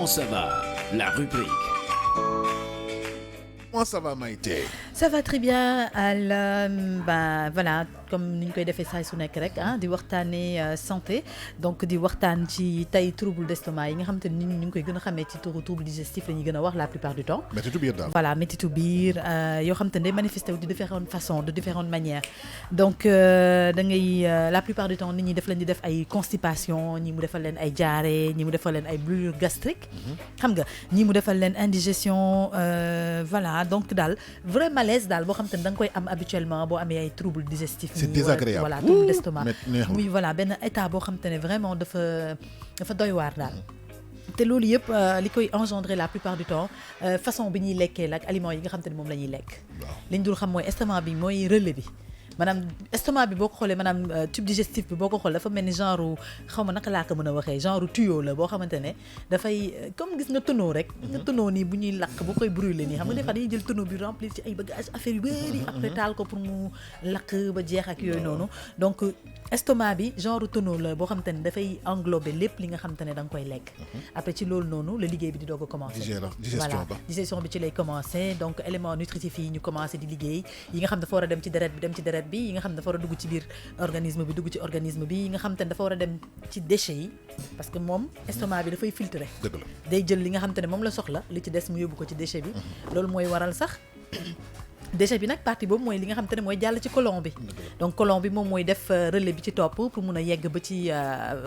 Comment ça va? La rubrique. Comment ça va, Maïté? Ça va très bien. Voilà, comme ni ñu koy defee saa su nekk rek di waxtaanee santé donc di waxtaan ci tey trouble d'estomac yi nga xam te ni ñu ngi koy gën a xamee ci turu trouble digestif la ñuy gën a wax la plupart du temps. méttitu biir daal. Voilà, méttitu biir yoo xam te ne day manifesté wu de différentes façons de différentes manières donc da ngay la plupart du temps nit ñi def leen di def ay constipation ñi mu defal leen ay diarrhée ñi mu defal leen ay brûlure gastrique xam nga ñi mu defal leen indigestion voilà donc daal vrai malaise daal boo xam te ne da nga koy am habituellement boo amee ay trouble digestif. C'est désagréable. Voilà, trouble d'estomac. neexul. Oui, voilà benn état boo xam te ne vraiment dafa doy waar daal. te loolu yëpp li koy engendrer la plupart du temps façon bi ñuy lekkee la ak aliments yi nga xam te ne moom la ñuy lekk. li ñu dul xam mooy estomac bi mooy relais bi. maanaam estomac bi boo ko xoolee maanaam tube digestif bi boo ko xool dafa mel ni genre xaw ma naka laa ko mën a waxee genre tuyau la boo xamante ne dafay comme gis nga tonneau rek. nga tonneau nii bu ñuy lakk boo koy brûler nii xam nga des fois dañuy jël tonneau bi remplir ci ay bagages affaire yu bëri. après taal ko pour mu lakk ba jeex ak yooyu noonu. donc estomac bi genre tonneau la boo xamante ne dafay englober lépp li nga xamante ne da nga koy lekk. après ci loolu noonu la liggéey bi di doog a commencer. digestion ba digestion bi ci lay commencer donc éléments nutritifs yi ñu commencer di liggéey yi nga xam dafa war a dem ci deret bi dem ci deret bi yi nga xam dafa war a dugg ci biir organisme bi dugg ci organisme bi yi nga xam te ne dafa war a dem ci déchets yi parce que moom estomac bi dafay filtrer. dëgg la day jël li nga xam te ne moom la soxla li ci des mu yóbbu ko ci déchet bi. loolu mooy waral sax déchet bi nag partie boobu mooy li nga xam te ne mooy jàll ci côlon bi. donc côlon bi moom mooy def relais bi ci topp pour mun a yegg ba ci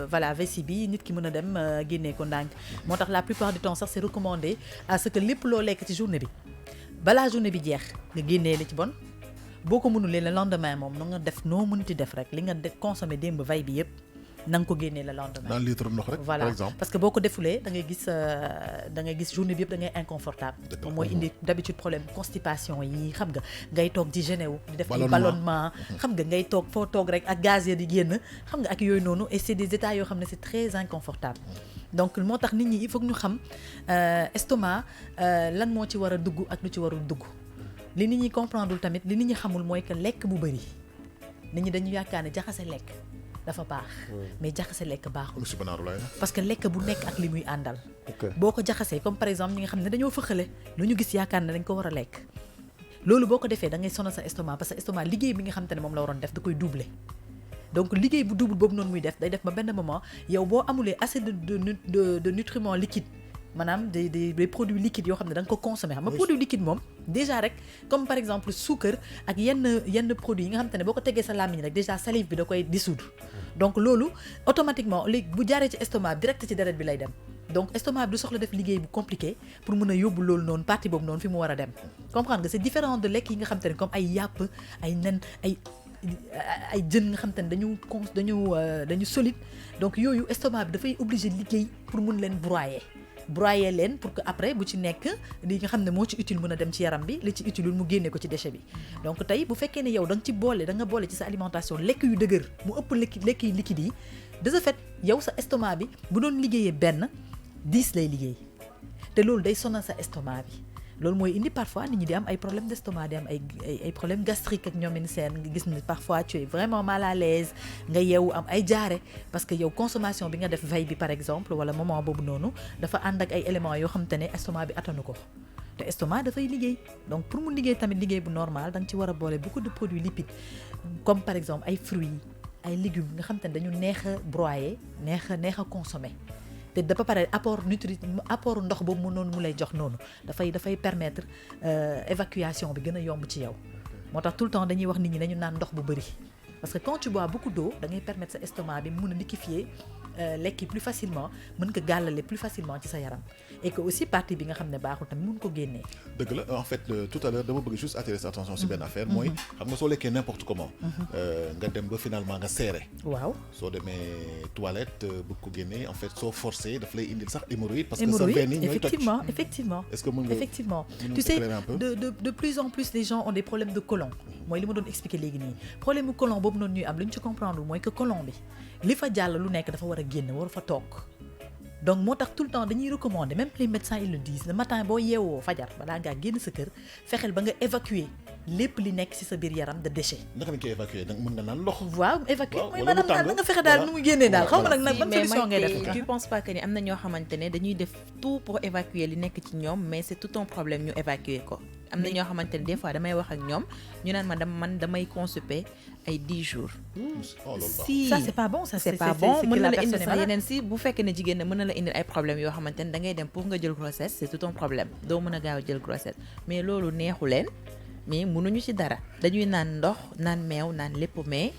voilà vessie bi nit ki mën a dem génnee ko ndànk. moo tax la plupart du temps sax c'est recommandé à ce que lépp loo lekk ci journée bi balaa journée bi jeex nga génnee li ci bon. boo ko mënulee le lendemain moom na nga def noo mënti def rek li nga consommé démb veille bi yëpp na nga ko génnee le lendemain. dans litre ndox rek voilà par exemple. parce que boo ko defulee da ngay gis journée bi yëpp da ngay inconfortable. moom mooy indi d'habitude problème constipation yi xam nga ngay toog di gêné wu. di def ay ballonnement xam nga ngay toog foo toog rek ak gaz yi di génn xam nga ak yooyu noonu et c'est des états yoo xam ne c'est très inconfortable. donc moo tax nit ñi il faut que ñu xam estomac lan moo ci war a dugg ak lu ci warul dugg. li nit ñi comprendre tamit li nit ñi xamul mooy que lekk bu bëri nit ñi dañu yaakaar ne jaxase lekk dafa baax. mais jaxase lekk baaxul. parce que lekk bu nekk ak li muy àndal. boo ko jaxasee comme par exemple ñi nga xam ne dañoo fëxale lu ñu gis yaakaar ne dañ ko war a lekk. loolu boo ko defee da ngay sonal sa estomac parce que estomac liggéey bi nga xam te ne moom la waroon def da koy doubler. donc liggéey bu double boobu noonu muy def day def ba benn moment yow boo amulee assez de nutriments liquides. maanaam des produits liquides yoo xam ne da nga ko consommer xam nga produit liquide moom déjà rek comme par exemple suukar ak yenn produits yi nga xam te ne boo ko tegee sa làmmiñ rek déjà salive bi da koy dissoudre donc loolu automatiquement léegi bu jaaree ci estomac direct ci deret bi lay dem donc estomac bi du soxla def liggéey bu compliqué pour mën a yóbbu loolu noonu partie boobu noonu fi mu war a dem comprendre nga c'est différent de lekk yi nga xam te ne comme ay yàpp ay nen ay jën nga xam te ne dañu solide donc yooyu estomac bi dafay obligé liggéey pour mun leen broyer leen pour que après bu ci nekk li nga xam ne moo ci utile mën a dem ci yaram bi li ci utile mu génne ko ci déchet bi donc tey bu fekkee ne yow da nga boole ci sa alimentation lekk yu dëgër mu ëpp lekk yu liquide yi de ce fait yow sa estomac bi bu doon liggéeyee benn 10 lay liggéey te loolu day sonal sa estomac bi loolu mooy indi parfois nit ñi di am ay problème d'estomac di am ay problème gastrique ak ñoom seen nga gis ne parfois tu es vraiment mal à l'aise nga yeewu am ay jaare parce que yow consommation bi nga def veille bi par exemple wala moment boobu noonu dafa ànd ak ay éléments yoo xam te ne estomac bi attanu ko te estomac dafay liggéey donc pour mu liggéey tamit liggéey bu normal da nga ci war a boole beaucoup de produits lipides comme par exemple ay fruits ay légumes nga xam te ne dañu neex a broyer neex a consommer te dafa pare apport ndox boobu mu noonu mu lay jox noonu dafay permettre évacuation bi gën a yomb ci yow moo tax tout le temps dañuy wax nit ñi nañu naan ndox bu bëri parce que quand tu bois beaucoup d'eau da ngay permettre sa estomac bi mun a liquéfier lekki plus facilement mën ko gàllale plus facilement ci sa yaram et que aussi partie bi nga xam ne baaxul tamit mun ko génnee. dëgg la en fait tout à l'heure dama bëgg juste attirer sa attention si benn affaire mooy xam nga soo lekkee n'importe comment nga dem ba finalement nga serré. waaw soo demee toilette bëgg ko génnee en fait soo forcé daf lay indil sax hémorroïde parce que sa veine yi ñooy toj. effectivement est-ce que mën nga effectivement tu sais de plus en plus les gens ont des problèmes de côlon mooy li ma doon expliquer léegi nii problème mu côlon boobu noonu ñuy am li ñu ci comprendre mooy que côlon bi li fa jàll lu nekk dafa war a génn waru fa toog donc moo tax tout le temps dañuy recommander même les médecins ils le disent le matin boo yeewoo fajar balaa ngaa génn sa kër fexeel ba nga évacuer lépp li nekk ci sa biir yaram de déchet. naka lañ koy évacuer donc mën nga naan ndox. waaw évacuer waaw, mooy wala lu maanaam tàng. nga fexe daal nu muy génnee daal xaw ma nag ban mais solution ngay def. tu penses pas que ni am na ñoo xamante ne dañuy def tout pour évacuer li nekk ci ñoom mais c'est tout un problème ñu évacuer ko am na ñoo xamante ne des fois damay wax ak ñoom ñu naan man damay constiper ay 10 jours. oh loolu baax. si ça c'est pas bon ça c'est pas bon c'est mën que na la la indi personne sax est yeneen si bu fekkee ne jigéen ne mën na la indil ay problèmes yoo xamante ne da ngay dem pour nga jël grossesse c'est tout un problème doo mën a gaaw a jël grossesse mais loolu neexu leen mais mënuñu ci dara dañuy naan ndox naan meew naan lépp mais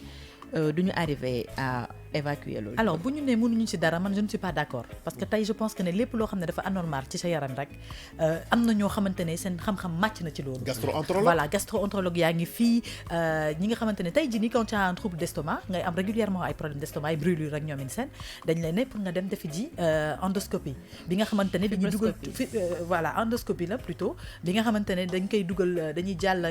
duñu arriver à évacuer loolu. alors bu ñu nee mënuñu ci dara man je ne suis pas d'accord parce que tey je pense que ne lépp loo xam ne dafa anormal ci sa yaram rek am na ñoo xamante ne seen xam-xam màcc na ci loolu. Gastro-entérologue. voilà gastro-entérologue yaa ngi fii ñi nga xamante ne tey jii nii quand tu as un trouble d'estomac ngay am régulièrement ay problème d'estomac ay brûlures ak ñoom seen dañ lay ne pour nga dem defi ji endoscopie bi nga xamante ne dañuy dugal voilà endoscopie la plutôt bi nga xamante ne dañ koy dugal dañuy jàll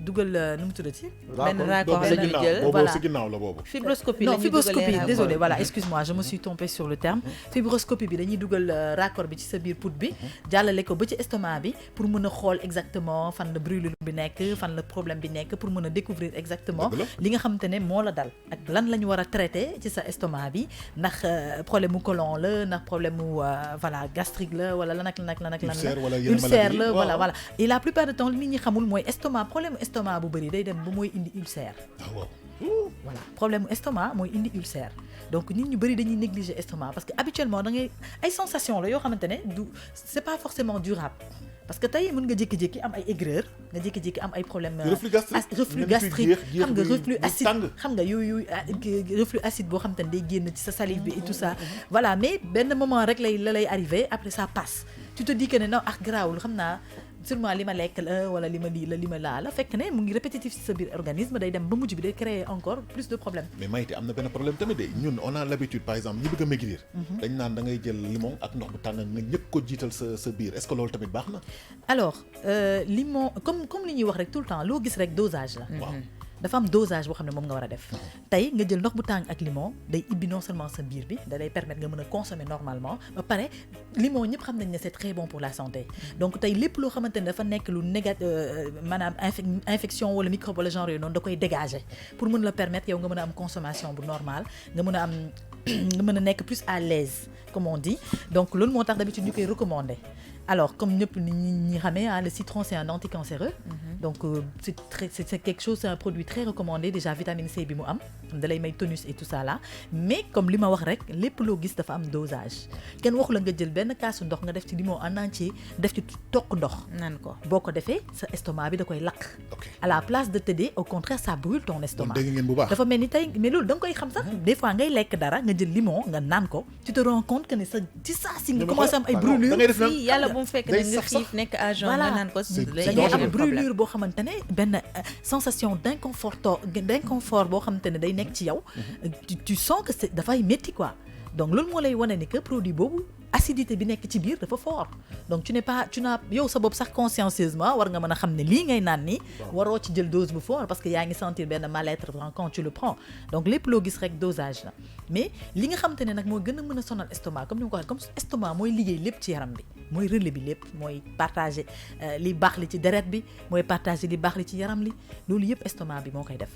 dugal nu mu tuddati. benn raccord la ñuy jël boobu voilà. si ginnaaw la boobu. fibroscopie non la ñuy fibroscopie dugalee désolé raccord. voilà excuse-moi je me suis trompée sur le terme fibroscopie bi dañuy dugal raccord bi ci sa biir pout bi jàllale ko ba ci estomac bi pour mën a xool exactement fan la brûlure bi nekk fan la problème bi nekk pour mën a découvrir exactement Dëgg la. li nga xamante ne moo la dal ak lan la ñu war a traiter ci sa estomac bi ndax problème mu côlon la ndax problème mu voilà gastrique la wala lan ak lan ak lan ak lan Ulcère wala la yeneen ulcère maladie la yi. voilà Waaw. voilà et la plupart du temps li nit ñi xamul mooy estomac problème estomac bu bëri day dem ba mooy indi ulcère ah waaw. voilà problème estomac mooy indi ulcère donc nit ñu bëri dañuy négliger estomac parce que habituellement da ngay ay sensation la yoo xamante ne du c'est pas forcément durable parce que tey mën nga jékki-jékki am ay aigreur nga jékki-jékki am ay problème Reflux gastrique. reflux Même gastrique kuy jeex xam nga buy- reflux buy acide tàng. xam nga yooyu reflux acide boo xamante ne day génn ci sa salive bi et tout ça voilà mais benn moment rek lay arrivé après ça passe tu te dis que ne non ak garaawul xam naa sûrement li ma lekk la wala li ma lii la li ma laa la fekk ne mu ngi répétitif ci sa biir organisme day dem ba mujj bi day créer encore plus de problèmes. mais Maïté am na benn problème tamit de ñun on a l'habitude par exemple ñi bëgg a maigrir. dañ naan da ngay jël limon ak ndox bu tàng nga ñëkk ko jiital sa biir est-ce que loolu tamit baax na. alors limon comme li ñuy wax rek tout le temps loo gis rek dosage la. waaw. dafa am dosage boo xam ne moom nga war a def tey nga jël ndox bu tàng ak limon day ibbi non seulement sa biir bi da lay permettre nga mën a consommer normalement ba pare limon ñëpp xam nañ ne c'est très bon pour la santé donc tey lépp loo xamante ne dafa nekk lu maanaam infection wala microbe wala genre yooyu noonu da koy dégager pour mën la permettre yow nga mën a am consommation bu normale nga mën a am nga mën a nekk plus à l'aise comme on dit donc loolu moo tax d'habitude ñu koy recommander alors comme ñëpp ñi xamee le citron c'est un anticancéreux donc c'est quelque chose c'est un produit très recommandé déjà vitamine C bi mu am da lay may tonus et tout ça là mais comme li ma wax rek lépp loo gis dafa am dosage kenn waxu la nga jël benn kaasu ndox nga def ci limon en entier def ci toq ndox naan ko boo ko defee sa estomac bi da koy lakk ok à la place de t'aider au contraire ça brûle ton estomac dégg ngeen bu baax. dafa mel ni tey mais loolu da nga koy xam sax des fois ngay lekk dara nga jël limon nga naan ko tu te rends compte que ne sa ci saa si nga commencé am ay brûlures da ngay def nag fii yàlla bu mu fekk ne day nga saf sax. xiif nekk à jeun Voilà. nga naan ko C'est- day da c'est ngay dangereux. am am problème. brûlure boo xamante ne benn sensation d'inconfort boo xamante ne day nekk ci yow tu sens que c'est dafay métti quoi donc loolu moo lay wane ni que produit boobu acidité bi nekk ci biir dafa fort donc tu n'as yow sa bopp sax consciencieusement war nga mën a xam ne lii ngay naan ni waroo ci jël dose bu fort parce que yaa ngi sentir benn mal-être quand tu le prends donc lépp loo gis rek dosage la mais li nga xamante ne nag moo gën a mën a sonal estomac comme ni ma ko waxee comme estomac mooy liggéey lépp ci yaram bi mooy relais bi lépp mooy partager li baax li ci deret bi mooy partager li baax li ci yaram li loolu yëpp estomac bi moo koy def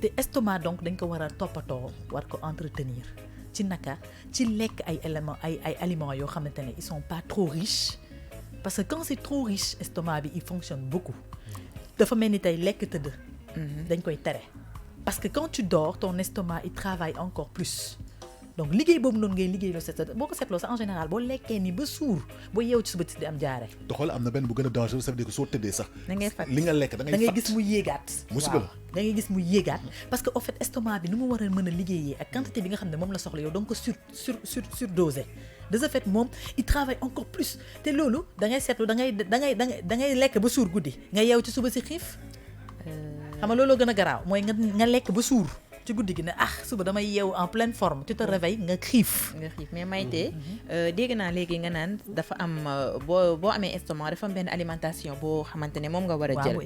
te estomac donc dañ ko war a toppatoo war ko entretenir ci naka ci lekk ay éléments ay aliments yoo xamante ne ils sont pas trop riches parce que quand c'est trop riche estomac bi il fonctionne beaucoup dafa mel ni tey lekk tëdd dañ koy tere parce que quand tu dors ton estomac il travaille encore plus donc liggéey boobu noonu ngay liggéey loo set boo ko seetloo sax en général boo lekkee ni ba suur boo yeewu ci suba si di am jaare doxal am na benn bu gën a dangereux ça veut dire que soo tëddee sax. da ngay fàtt li nga lekk da da ngay ngay gis mu yéegaat Musiba la. waaw da ngay gis mu yéegaat parce que au fait estomac bi ni mu war a mën a liggéeyee ak quantité bi nga xam ne moom la soxla yow donc ko surdosé de ce fait moom il travaille encore plus te loolu da ngay seetlu da ngay lekk ba suur guddi nga yeew ci suba si xiif xam nga looloo gën a garaaw mooy nga lekk ba suur ci guddi gi ne suba damay yeewu en pleine forme tu te réveilles nga xiif. mais Maïté dégg naa léegi nga naan dafa am boo amee estomac dafa am benn alimentation boo xamante ne moom nga war a jël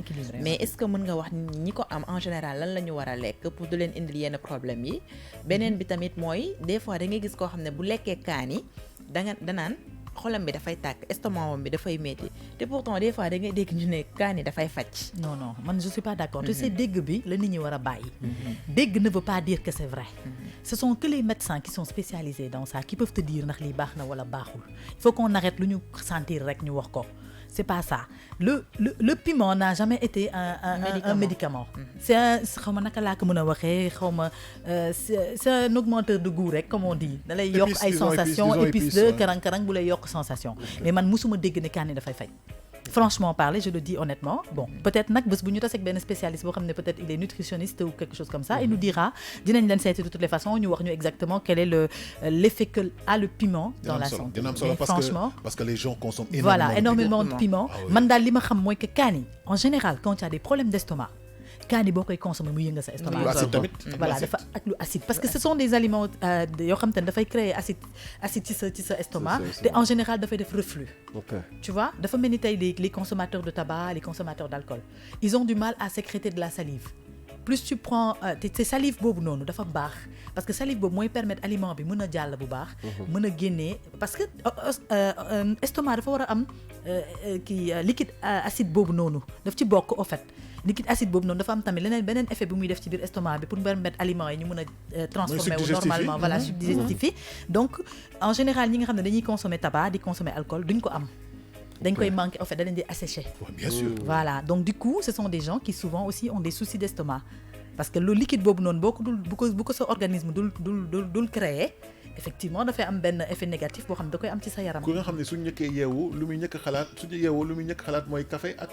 mais est-ce que mën nga wax ñi ko am en général lan la ñu war a lekk pour du leen indil yenn problème yi beneen bi tamit mooy des fois da ngay gis koo xam ne bu lekkee kaani danaan xolam bi dafay tàkk estomac bi dafay métti te pourtant des fois da ngay dégg ñu ne kaani dafay faj. non man je suis pas d'accord. tu sais dégg bi la nit ñi war a bàyyi. dégg ne veut pas dire que c'est vrai. Ce sont que les médecins qui sont spécialisés dans ça qui peuvent te dire ndax lii baax na wala baaxul. Il faut qu'on arrête lu ñu sentir rek ñu wax ko. C'est pas ça. Le piment n'a jamais été un médicament. C'est un c'est un augmenteur de goût rek, comme on dit. Da lay yok ay sensations, épices de karang-karang bu lay yok sensation. Mais man musuma dégg ne kaani dafay fay. Franchement parler, je le dis honnêtement. Bon, peut-être nak bés bu ñu tassé ak ben spécialiste bo xamné peut-être il est nutritionniste ou quelque chose comme ça, il nous dira dinañ leen sété de toutes les façons, ñu wax ñu exactement quel est l'effet que a le piment dans la santé. Franchement, parce que les gens consomment énormément de piment. Man dal li ma xam moy que kaani en général quand tu as des problèmes d'estomac, kaani boo koy consommer mu yëngal sa estomac. Voilà, dafa ak lu acide parce que ce sont des aliments yoo xam te ne dafay créer acide ci sa estomac te en général dafay def reflux. Tu vois, dafa mel ni tey les consommateurs de tabac, les consommateurs d'alcool, ils ont du mal à sécréter de la salive. Plus tu prends te salive boobu noonu dafa baax parce que salive boobu mooy permettre aliment bi mën a jàll bu baax. mën a génnee parce que estomac dafa war a am liquide acide boobu noonu daf ci bokk au fait. liquide acide boobu noonu dafa am tamit beneen effet bi muy def ci biir estomac bi pour permettre aliments yi ñu mën a transformer wu normalement voilà subdigestif. Donc en général ñi nga xam ne dañuy consommer tabac di consommer alcool duñ ko am dañ koy manquer en fait da leen di assécher. Bien sûr. Voilà, donc du coup ce sont des gens qui souvent aussi ont des soucis d'estomac parce que le liquide boobu noonu boo ko dul bu ko sa organisme dul créer effectivement dafay am benn effet négatif boo xam ne da koy am ci sa yaram. ku nga xam ne suñu ñëkkee yeewu lu muy ñëkk xalaat mooy café ak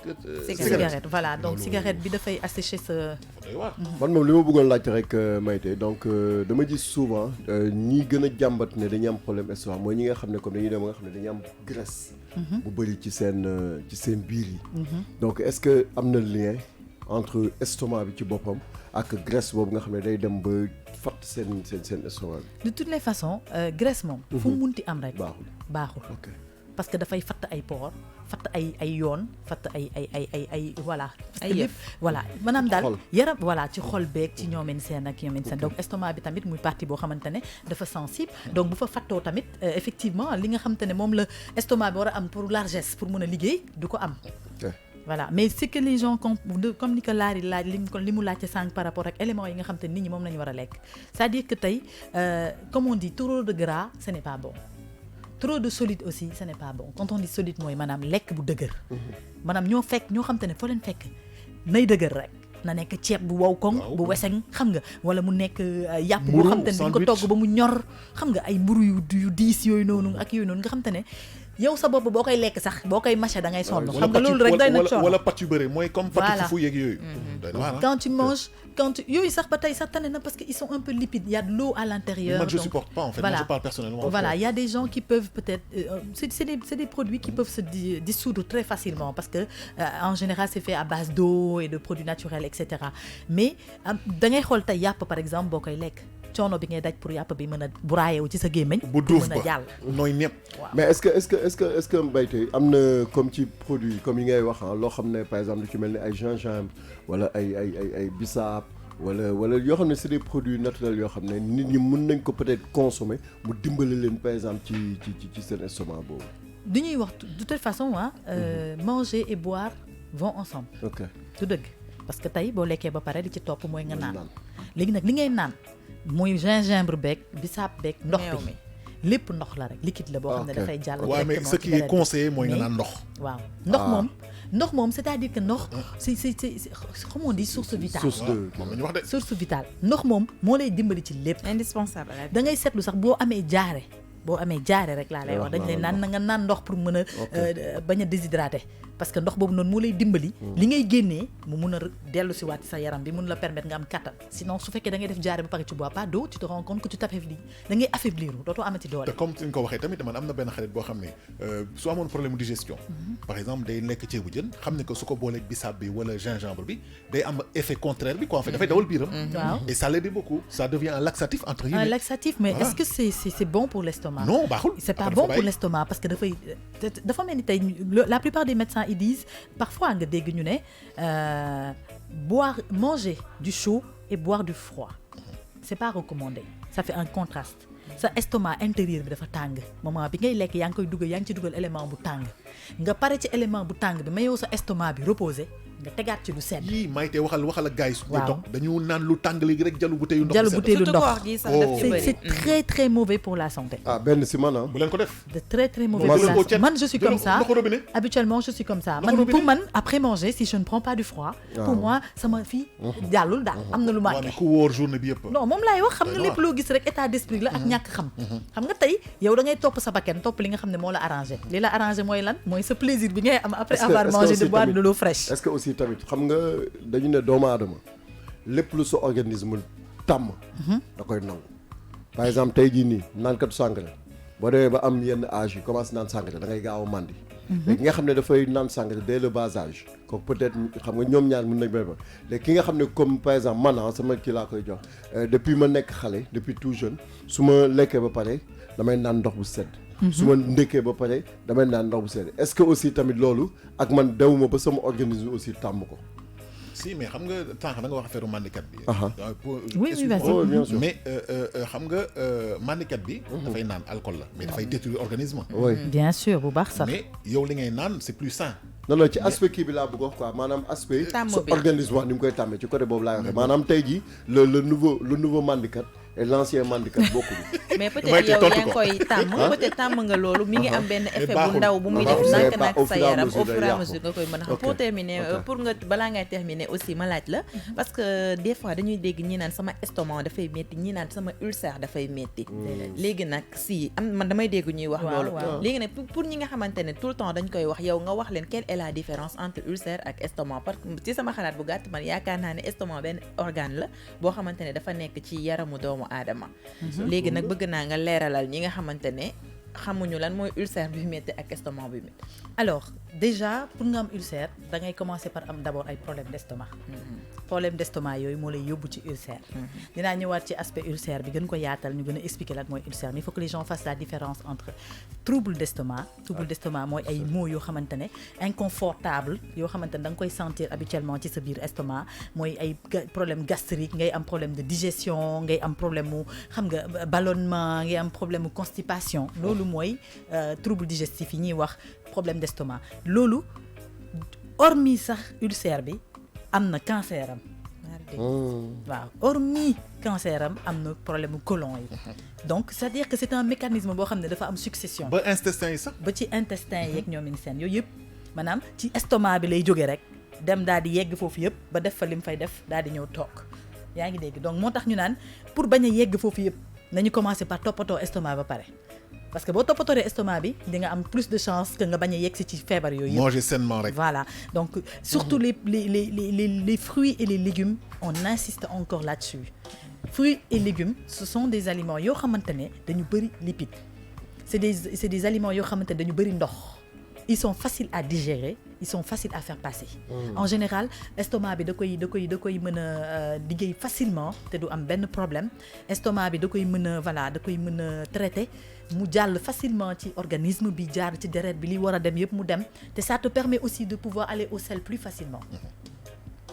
cigarette. Voilà, donc cigarette bi dafay assécher sa. man moom li ma bëggoon laajte rek Maïté donc dama gis souvent ñi gën a jàmbat ne dañuy am problème estomac mooy ñi nga xam ne comme dañuy dem nga xam ne dañuy am graisse bu bëri ci seen biir yi. Donc est-ce que am na lien entre estomac bi ci boppam ak graisse boobu nga xam ne day dem ba fatt seen estomac bi. De toutes les façons graisse moom fu mu munti am rek baaxul parce que dafay fatt ay pores fatt ay yoon fatt ay voilà voilà maanaam daal yaram voilà ci xol beeg ci ñoomeen seen donc estomac bi tamit muy partie boo xamante ne dafa sensible donc bu fa fattoo tamit effectivement li nga xamante ne moom la estomac bi war a am pour largesse pour mën a liggéey du ko am. Voilà, mais c'est que les gens comme ni ko li mu laajte sànq par rapport ak éléments yi nga xam te nit ñi moom la ñu war a lekk c'est-à-dire que tey comme on dit trop de gras ce n'est pas bon trop de solide aussi ce n'est pas bon. Quand on dit solide mooy maanaam lekk bu dëgër maanaam ñoo xam te ne foo leen fekk nay dëgër rek na nekk ceeb bu wow koŋ bu weseng xam nga wala mu nekk yàpp boo xam te ne dañ ko togg ba mu ñor xam nga ay mburu yu diis yooyu noonu ak yooyu noonu nga xam te ne yow sa bopp boo koy lekk sax boo koy mâcher da ngay sonn xam nga loolu rek doy na sonn wala pâte yu bëri mooy comme pâte fufu yeeg yooyu. Quand tu manges yooyu sax ba tey sax tane na parce que ils sont un peu lipides, il y a de l'eau à l'intérieur. Moi je supporte pas en fait, moi je parle personnellement. Voilà, il y a des gens qui peuvent peut-être c'est des produits qui peuvent se dissoudre très facilement parce que en général c'est fait à base d'eau et de produits naturels etc. Mais da ngay xool tey yàpp par exemple boo koy lekk coono bi ngay daj pour yàpp bi mën a buraaye wu ci sa gémmiñ bu duuf mën a jàll nooy nepp. Mais est-ce que Mbaye am na comme ci produit comme yi ngay wax loo xam ne par exemple lu ci mel ni ay gingembre wala ay bisaab wala yoo xam ne c'est des produits naturels yoo xam ne nit ñi mën nañ ko peut-être consommer mu dimbali leen par exemple ci seen estomac boobu. du ñuy wax de toute façon manger et boire vont ensemble. Ok du dëgg parce que tey boo lekkee ba pare li ci topp mooy nga naan léegi nag li ngay naan mooy gingembre beeg bisaab beeg ndox bi lépp ndox la rek liquide la boo xam ne dafay jàll. waaw mais ce qui est conseillé mooy nga naan ndox. waaw ndox moom c'est-à-dire que ndox c'est comment on dit source vitale. moom la ñu wax de. source vitale ndox moom moo lay dimbali ci lépp. indispensable. da ngay seetlu sax boo amee jaare boo amee jaare rek laa lay wax dañ lay naan na nga naan ndox pour mën a bañ a déshydraté parce que ndox boobu noonu moo lay dimbali li ngay génnee mu mun a dellu si waat sa yaram bi mun la permettre nga am kattan sinon su fekkee da ngay def jaare ba pare tu bois pas d'eau tu te rends compte que tu t'affaiblis da ngay affaiblir dootoo amati doole te comme ni nga ko waxee tamit man am na benn xarit boo xam ne su amoon problème digestion par exemple day lekk ceebu jën xam ne que su ko booleeg bisaab bi wala gingembre bi day am effet contraire bi quoi en fait dafay dawal biiram et ça l'aide beaucoup ça devient un laxatif entre guillemets un laxatif mais est-ce que c'est bon pour l'estomac non baaxul c'est pas bon pour l'estomac parce que dafa mel ni tey la plupart des médecins ils disent parfois nga dégg ñu ne manger du chaud et boire du froid c'est pas recommandé ça fait un contraste sa estomac intérieur bi dafa tàng moment bi ngay lekk yaa ngi koy dugal yaa ngi ci dugal élément bu tàng nga pare ci élément bu tàng bi mais yow sa estomac bi reposé nga tegaat ci lu sedd. yii Maïté waxal ak gars yi su ñu toog dañu naan lu tàng léegi rek jalu butéelu ndox. jalu butéelu ndox c'est très très mauvais pour la santé. benn si man bu leen ko def. de très très mauvais pour la santé man je suis comme ça habituellement je suis comme ça man pour man après manger si je ne prends pas du froid. pour moi sama fii jàllul daal am na lu manqué. ku wóor journée bi yëpp. non moom laay wax xam nga lépp loo gis rek état d'esprit la ak ñàkk xam. xam nga tey yow da ngay topp sa bakkan topp li nga xam ne moo la arrangé li la arrangé mooy lan mooy sa plaisir bi ngay am après avoir mangé de boire de l'eau fraîche. est-ce que aussi tamit xam nga dañu ne doomu aadama lépp lu sa organisme tàmm da koy nangu par exemple tey jii nii naankatu sàngara boo demee ba am yenn âge yi commencé naan sàngara da ngay gaaw a màndi léegi ki nga xam ne dafay naan sàngara dès le bas âge kooku peut-être xam nga ñoom ñaar mën nañ ba léegi ki nga xam ne comme par exemple man sama kii laa koy jox depuis ma nekk xale depuis tout jeune su ma lekkee ba pare damay naan ndox bu sedd su ma ndékkee ba pare damay naan ndox bu sedd est-ce que aussi tamit loolu ak man dewuma ba sama organisme aussi tàmm ko. si mais xam nga tànk da nga wax affaire mandikat bi. oui vas-y bien sûr mais xam nga mandikat bi. dafay naan alcool la mais dafay détruire organisme. oui bien sûr bu baax sax. mais yow li ngay naan c'est plus sain. non ci aspect kii bi laa bëgg wax quoi maanaam aspect. sa organisme ni mu koy tàmmee ci côté boobu laay waxee maanaam tey jii le nouveau mandikat. et l'ancien mandikat bokkul. mais peut-être yow yaa ngi koy tàmm peut-être tàmm nga loolu mi ngi am benn effet bu ndaw bu muy def nànk nag sa yaram au fur et à mesure nga koy mën a xam pour terminer pour nga balaa ngay terminer aussi ma laaj la parce que des fois dañuy dégg ñi naan sama estomac dafay métti ñi naan sama ulcère dafay métti léegi nag si am man damay dégg ñuy wax loolu léegi nag pour ñi nga xamante ne tout le temps dañ koy wax yow nga wax leen quelle est la différence entre ulcère ak estomac parce que ci sama xalaat bu gàtt man yaakaar naa ne estomac benn organe la boo xamante ne dafa nekk ci yaramu doomu aadama léegi nag bëgg naa nga leeralal ñi nga xamante ne xamuñu lan mooy ulcère bi métti ak estomac bi métti. alors déjà pour nga am ulcère da ngay commencer par am d'abord ay problème d'estomac. problème d'estomac yooyu moo lay yóbbu ci ulcère. dinaa ñëwaat ci aspect ulcère bi gën ko yaatal ñu gën a expliquer lan mooy ulcère mais il faut que les gens fassent la différence entre trouble d'estomac. trouble d'estomac mooy ay maux yoo xamante ne inconfortable yoo xamante ne da nga koy sentir habituellement ci sa biir estomac mooy ay problème gastrique ngay am problème de digestion ngay am problème mu xam nga ballonnement ngay am problème mu constipation loolu mooy trouble digestif yi ñuy wax problème d'estomac loolu hormis sax ulcère bi am na cancer am waaw hormis cancer am na problème mu côlon yi donc c'est-à-dire que c'est un mécanisme boo xam ne dafa am succession ba intestin yi sax ba ci intestin yeeg ñoom in seen yooyu yëpp maanaam ci estomac bi lay jógee rek dem daal di yegg foofu yëpp ba def fa li mu fay def daal di ñëw toog yaa ngi dégg donc moo tax ñu naan pour bañ a yegg foofu yëpp nañu commencer par toppatoo estomac ba pare parce que boo toppatoo estomac bi di nga am plus de chance que nga bañ a yegg ci feebar yooyu yëpp. manger sainement rek. voilà donc surtout les fruits et les légumes on insiste encore là-dessus fruits et légumes ce sont des aliments yoo xamante ne dañu bëri lipides c'est des aliments yoo xamante ne dañu bëri ndox ils sont faciles à digérer ils sont faciles à faire passer. En général estomac bi da koy mën a liggéey facilement te du am benn problème estomac bi da koy mën a traiter mu jàll facilement ci organisme bi jaar ci deret bi li war a dem yëpp mu dem te ça te permet aussi de pouvoir aller au sel plus facilement.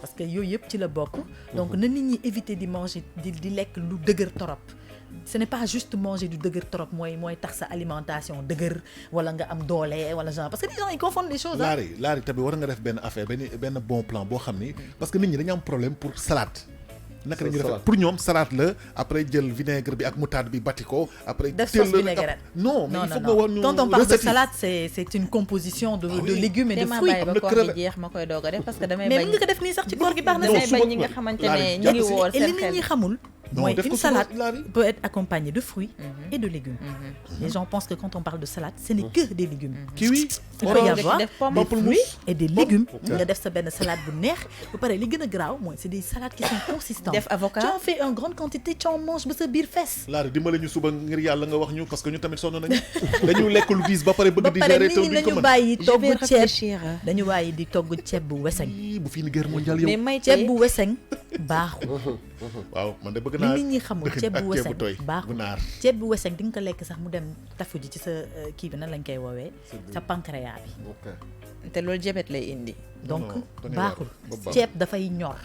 parce que yooyu yëpp ci la bokk. donc na nit ñi éviter di manger di lekk lu dëgër torop. ce n'est pas juste manger du dëgër trop mooy tax sa alimentation dëgër wala nga am doole wala genre parce que les gens ils confondent les choses. laari tamit war nga def benn affaire benn bon plan boo xam ni parce que nit ñi dañu am problème pour salade. naka la ñuy def pour ñoom salade la après jël vinaigre bi ak moutarde bi bati ko après. def sauce vinaigrette non mais il faut nga war ñu. quand on parle de salade c'est une composition de légumes et de fruits. am na koor gi jeex ma koy doog a def parce que damay bañ. mais mën nga ko def nii sax ci koor gi baax na. damay bañ ñi nga xamante ne ñi ngi woor seen xel et li nit ñi xamul. Non, Moi, def ko une salade suba, Lari. peut être accompagnée de fruits et de légumes. Les gens pensent que quand on parle de salade, ce n'est que des légumes. Kiwi. Il peut y orange. avoir def pomme, des pamplemousse. fruits et des légumes. Ok. nga def sa benn salade bu neex ba pare li gën a graaw mooy c'est des salades qui sont consistantes. Def avocat. Tu en fais en grande quantité, tu en manges ba sa biir fees. Laari dimbale ñu suba ngir yàlla nga wax ñu parce que ñu tamit sonn nañu dañu lekk lu diis ba pare bëgg ba di pare gérer nit te ñi duñ ko nañu mën. bàyyi Je togg vais ceeb réfléchir. dañu bàyyi di togg ceeb bu weseng. Ii, bu fii ni guerre mondiale mais yow. may ceeb tey bu weseng baaxul. waaw man de bëgg li naa nit ñi xamul dëkk ceeb ak bu ceeb weseng bu tooy bu baaxul. naar. ceeb bu weseng di nga ko lekk sax mu dem tafu ji ci sa kii bi nan lañ koy woowee sa pancréas bi. ok te loolu jabet lay indi. donc non, dangay baaxul war ba baax. ceeb dafay ñor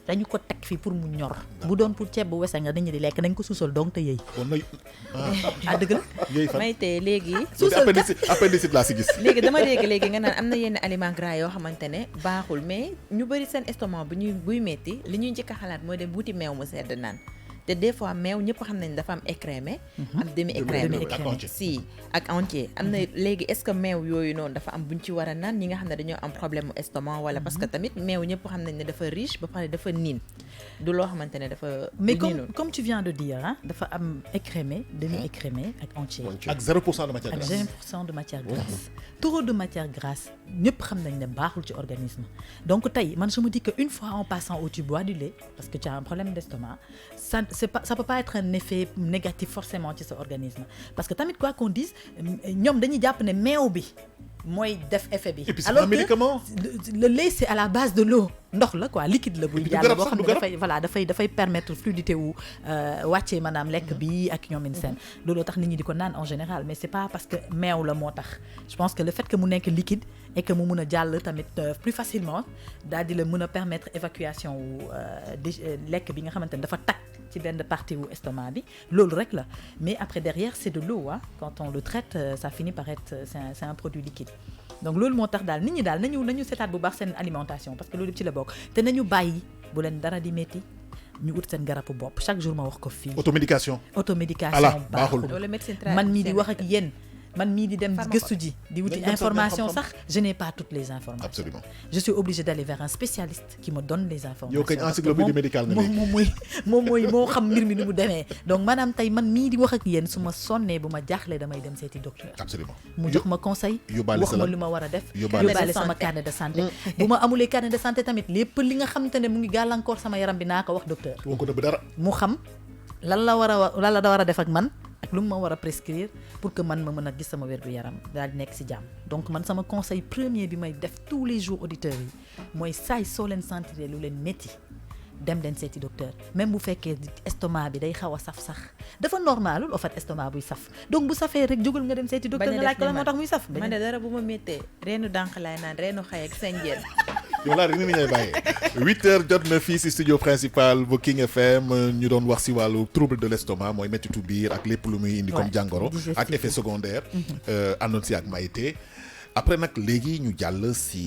dañu ko teg fii pour mu ñor bu doon pour ceeb bu weseng nga dañu di lekk dañ ko suusal donc te yëy kon nag ah dëgg la yooyu fan. may tey léegi. appendicite laa si gis. léegi dama dégg léegi nga naan am na yenn aliments gras yoo xamante ne baaxul mais ñu bëri seen estomac buy metti li ñuy njëkk a xalaat mooy dem wuti meew mu sedd naan te des fois meew ñëpp xam nañ dafa am écrémé am demi écrémé Ak entier. si ak entier am na léegi est-ce que meew yooyu noonu dafa am buñ ci war a naan ñi nga xam ne dañoo am problème mu estomac wala parce que tamit meew ñëpp xam nañ ne dafa riche ba pare dafa niin du loo xamante ne dafa mais du niinul. comme tu viens de dire hein, dafa am écrémé demi écrémé ak entier ak 0% de matière ak grasse. 20% de matière grasse trop de matière grasse ñëpp xam nañ ne baaxul ci organisme donc tey man je me dis que une fois en passant où tu bois du lait parce que tu as un problème d'estomac ça peut pas être un effet négatif forcément ci sa organisme parce que tamit quoi qu'on dise ñoom dañuy jàpp ne meew bi mooy def effet bi. Et puis c'est pas un médicament. le lait c'est à la base de l'eau ndox la quoi liquide la buy du jàll garab boo sax, xam du ne garab. dafay voilà dafay permettre fluidité wu wàccee maanaam lekk bi ak ñoomin seen looloo tax nit ñi di ko naan en général mais c'est pas parce que meew la moo tax je pense que le fait que mu nekk liquide et que mu mun a jàll tamit plus facilement daal di la mën a permettre évacuation wu lekk bi nga xamante ne dafa tag ci benn partie wu estomac bi loolu rek la mais après derrière c'est de l'eau hein. Quand on le traite ça finit par être c'est un produit liquide donc loolu moo tax daal nit ñi daal nañu seetaat bu baax seen alimentation parce que loolu yëpp ci la bokk te nañu bàyyi bu leen dara di métti ñu ut seen garabu bopp chaque jour ma wax ko fii automédication. automédication Ala, baaxul. baaxul Wala médecine man mii di wax ak yéen man mii di dem Pharmacologue. gëstu ji di wuti Nañ dem sa information xam-xam. sax je n'ai pas toutes les informations Absolument. je suis obligée d'aller vers un spécialiste qui me donne les informations Yow kañ parce que encyclopédie moom- médicale nga moom mooy moo xam mbir mi ni mu demee donc maanaam tey man mii di wax ak yéen su ma sonnee bu ma jaaxlee damay dem seeti docteur Absolument. mu jox ma conseil yóbbaale wax sa ma lan? lu ma war a def Yóbbaale yóbbaale sa sama santé. carnet de santé bu ma amulee carnet de santé tamit lépp li nga xamante ne mu ngi gàllankoor sama yaram bi naa ko wax docteur woo ko nëbb dara. mu xam lan la war a def ak man ak lu mu ma war a prescrire pour que man ma mën a gis sama wér-gu-yaram daal di nekk ci jàmm donc man sama conseil premier bi may def tous les jours auditeurs yi mooy saay soo leen sentir lu leen métti dem leen seeti docteur même bu fekkee estomac bi day xaw a saf sax dafa normalul en fait estomac buy saf donc bu safee rek jógal nga dem seeti docteur bañ a nga laaj def ko ni lan moo man. tax muy saf man de dara bu ma méttee reenu dànq laay naan reenu xay ak seen jeen yow laa rek ni ngay bàyyee 8h jot na fii si studio principal bu King FM ñu doon wax si wàllu trouble de l'estomac mooy mettitu biir ak lépp lu muy indi comme Ouais, jàngoro digestif. ak effet secondaire àndoon si ak Maïté après nag léegi ñu jàll si